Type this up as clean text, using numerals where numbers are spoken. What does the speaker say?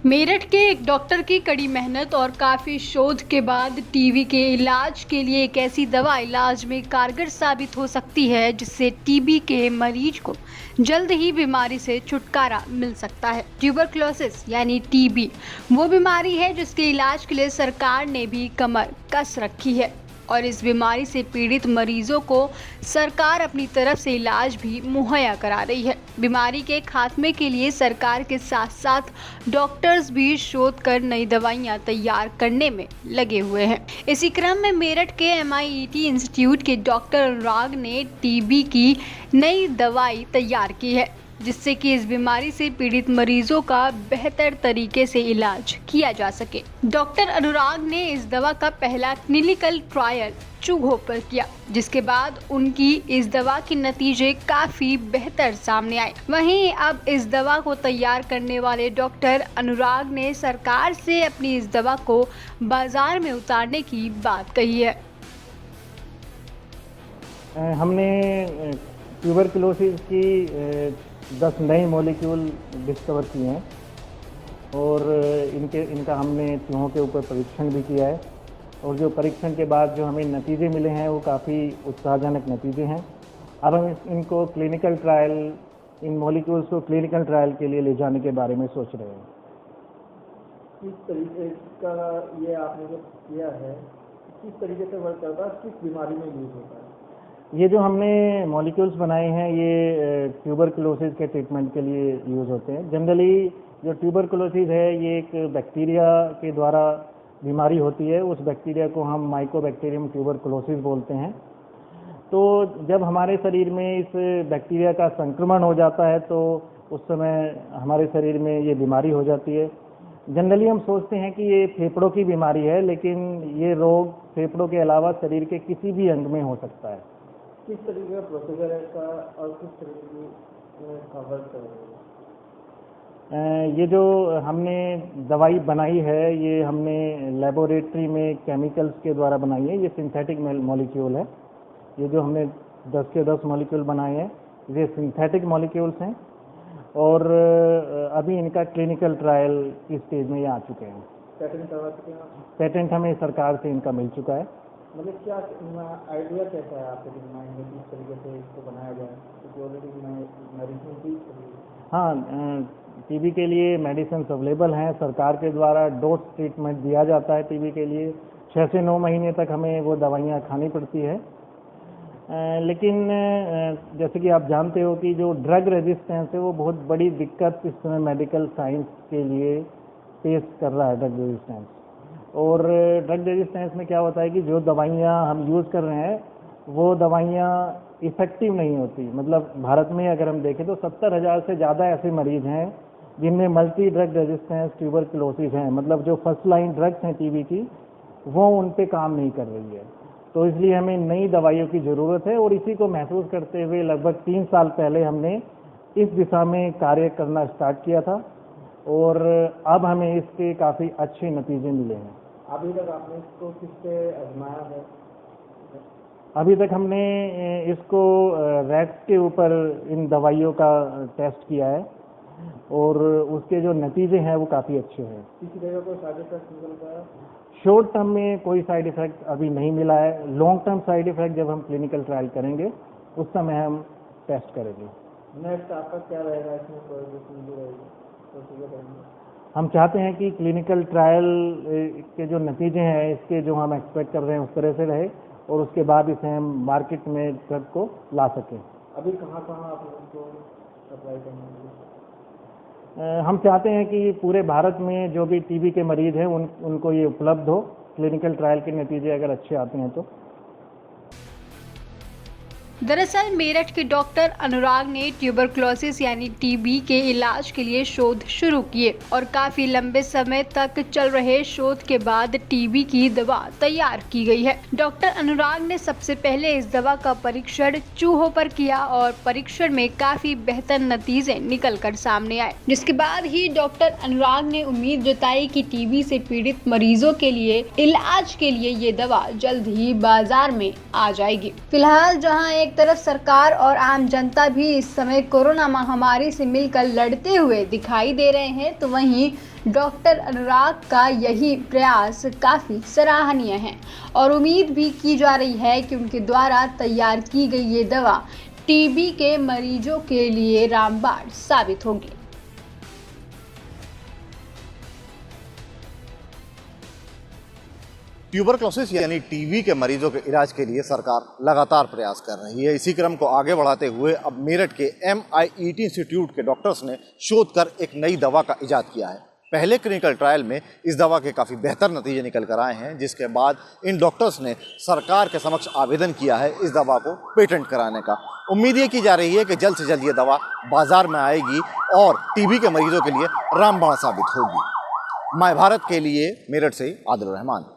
मेरठ के एक डॉक्टर की कड़ी मेहनत और काफ़ी शोध के बाद टीबी के इलाज के लिए एक ऐसी दवा इलाज में कारगर साबित हो सकती है जिससे टीबी के मरीज को जल्द ही बीमारी से छुटकारा मिल सकता है। ट्यूबरक्लोसिस यानी टीबी वो बीमारी है जिसके इलाज के लिए सरकार ने भी कमर कस रखी है और इस बीमारी से पीड़ित मरीजों को सरकार अपनी तरफ से इलाज भी मुहैया करा रही है। बीमारी के खात्मे के लिए सरकार के साथ साथ डॉक्टर्स भी शोध कर नई दवाइयां तैयार करने में लगे हुए हैं। इसी क्रम में मेरठ के MIET इंस्टीट्यूट के डॉक्टर अनुराग ने टीबी की नई दवाई तैयार की है जिससे कि इस बीमारी से पीड़ित मरीजों का बेहतर तरीके से इलाज किया जा सके। डॉक्टर अनुराग ने इस दवा का पहला क्लिनिकल ट्रायल चूहों पर किया जिसके बाद उनकी इस दवा के नतीजे काफी बेहतर सामने आए। वहीं अब इस दवा को तैयार करने वाले डॉक्टर अनुराग ने सरकार से अपनी इस दवा को बाजार में उतारने की बात कही है। हमने ट्यूबरकुलोसिस की 10 नए मॉलिक्यूल डिस्कवर किए हैं और इनका हमने चूहों के ऊपर परीक्षण भी किया है और जो परीक्षण के बाद जो हमें नतीजे मिले हैं वो काफ़ी उत्साहजनक नतीजे हैं। अब हम इनको क्लिनिकल ट्रायल, इन मॉलिक्यूल्स को क्लिनिकल ट्रायल के लिए ले जाने के बारे में सोच रहे हैं। किस तरीके का ये आपने जो किया है, किस तरीके से वर्क करता है, किस बीमारी में यूज होता है? ये जो हमने मॉलिक्यूल्स बनाए हैं ये ट्यूबरकुलोसिस के ट्रीटमेंट के लिए यूज़ होते हैं। जनरली जो ट्यूबरकुलोसिस है ये एक बैक्टीरिया के द्वारा बीमारी होती है। उस बैक्टीरिया को हम माइकोबैक्टीरियम ट्यूबरकुलोसिस बोलते हैं। तो जब हमारे शरीर में इस बैक्टीरिया का संक्रमण हो जाता है तो उस समय हमारे शरीर में ये बीमारी हो जाती है। जनरली हम सोचते हैं कि ये फेफड़ों की बीमारी है, लेकिन ये रोग फेफड़ों के अलावा शरीर के किसी भी अंग में हो सकता है। किस तरीके का प्रोसीजर है इसका और किस तरीके का वर्क कर रहे हैं? ये जो हमने दवाई बनाई है ये हमने लेबोरेटरी में केमिकल्स के द्वारा बनाई है। ये सिंथेटिक मॉलिक्यूल है। ये जो हमने 10 के 10 मॉलिक्यूल बनाए हैं ये सिंथेटिक मॉलिक्यूल्स हैं और अभी इनका क्लिनिकल ट्रायल की स्टेज में ये आ चुके हैं। पैटेंट करवा चुके हैं? पेटेंट हमें सरकार से इनका मिल चुका है। मतलब क्या आइडिया कैसा है आपके दिमाग में किस तरीके से इसको बनाया जाए? क्योंकि ऑलरेडी मेडिसिन भी हाँ, टीबी के लिए मेडिसिन अवेलेबल हैं। सरकार के द्वारा डोज ट्रीटमेंट दिया जाता है। टीबी के लिए 6 से 9 महीने तक हमें वो दवाइयाँ खानी पड़ती है। लेकिन जैसे कि आप जानते हो कि जो ड्रग रेजिस्टेंस है वो बहुत बड़ी दिक्कत इस समय मेडिकल साइंस के लिए फेस कर रहा है। ड्रग रेजिस्टेंस और ड्रग रेजिस्टेंस में क्या होता है कि जो दवाइयाँ हम यूज़ कर रहे हैं वो दवाइयाँ इफ़ेक्टिव नहीं होती। मतलब भारत में अगर हम देखें तो 70,000 से ज़्यादा ऐसे मरीज हैं जिनमें मल्टी ड्रग रेजिस्टेंस ट्यूबरकुलोसिस हैं। मतलब जो फर्स्ट लाइन ड्रग्स हैं टीबी की वो उन पे काम नहीं कर रही है। तो इसलिए हमें नई दवाइयों की ज़रूरत है और इसी को महसूस करते हुए लगभग 3 साल पहले हमने इस दिशा में कार्य करना स्टार्ट किया था और अब हमें इसके काफ़ी अच्छे नतीजे मिले हैं। अभी तक आपने इसको किस पे आजमाया है? अभी तक हमने इसको रैट्स के ऊपर इन दवाइयों का टेस्ट किया है और उसके जो नतीजे हैं वो काफ़ी अच्छे हैं। किसी जगह कोई साइड इफेक्ट निकल पाया? शॉर्ट टर्म में कोई साइड इफ़ेक्ट अभी नहीं मिला है। लॉन्ग टर्म साइड इफ़ेक्ट जब हम क्लिनिकल ट्रायल करेंगे उस समय हम टेस्ट करेंगे। नेक्स्ट आपका क्या रहेगा इसमें? प्रोसीजर रहेंगे? हम चाहते हैं कि क्लिनिकल ट्रायल के जो नतीजे हैं इसके जो हम एक्सपेक्ट कर रहे हैं उस तरह से रहे और उसके बाद इसे हम मार्केट में ड्रग को ला सकें। अभी कहाँ आप इसको सप्लाई करेंगे? हम चाहते हैं कि पूरे भारत में जो भी टीबी के मरीज हैं उनको ये उपलब्ध हो। क्लिनिकल ट्रायल के नतीजे अगर अच्छे आते हैं तो। दरअसल मेरठ के डॉक्टर अनुराग ने ट्यूबरक्लोसिस यानी टीबी के इलाज के लिए शोध शुरू किए और काफी लंबे समय तक चल रहे शोध के बाद टीबी की दवा तैयार की गई है। डॉक्टर अनुराग ने सबसे पहले इस दवा का परीक्षण चूहों पर किया और परीक्षण में काफी बेहतर नतीजे निकल कर सामने आए, जिसके बाद ही डॉक्टर अनुराग ने उम्मीद जताई कि टीबी से पीड़ित मरीजों के लिए इलाज के लिए ये दवा जल्द ही बाजार में आ जाएगी। फिलहाल जहाँ एक एक तरफ सरकार और आम जनता भी इस समय कोरोना महामारी से मिलकर लड़ते हुए दिखाई दे रहे हैं, तो वहीं डॉक्टर अनुराग का यही प्रयास काफ़ी सराहनीय है और उम्मीद भी की जा रही है कि उनके द्वारा तैयार की गई ये दवा टीबी के मरीजों के लिए रामबाण साबित होगी। ट्यूबरक्लोसिस यानी टीबी के मरीजों के इलाज के लिए सरकार लगातार प्रयास कर रही है। इसी क्रम को आगे बढ़ाते हुए अब मेरठ के MIET इंस्टीट्यूट के डॉक्टर्स ने शोध कर एक नई दवा का इजाद किया है। पहले क्लिनिकल ट्रायल में इस दवा के काफ़ी बेहतर नतीजे निकल कर आए हैं, जिसके बाद इन डॉक्टर्स ने सरकार के समक्ष आवेदन किया है इस दवा को पेटेंट कराने का। उम्मीद ये की जा रही है कि जल्द से जल्द ये दवा बाजार में आएगी और टीबी के मरीजों के लिए रामबाण साबित होगी। माय भारत के लिए मेरठ से आदिल रहमान।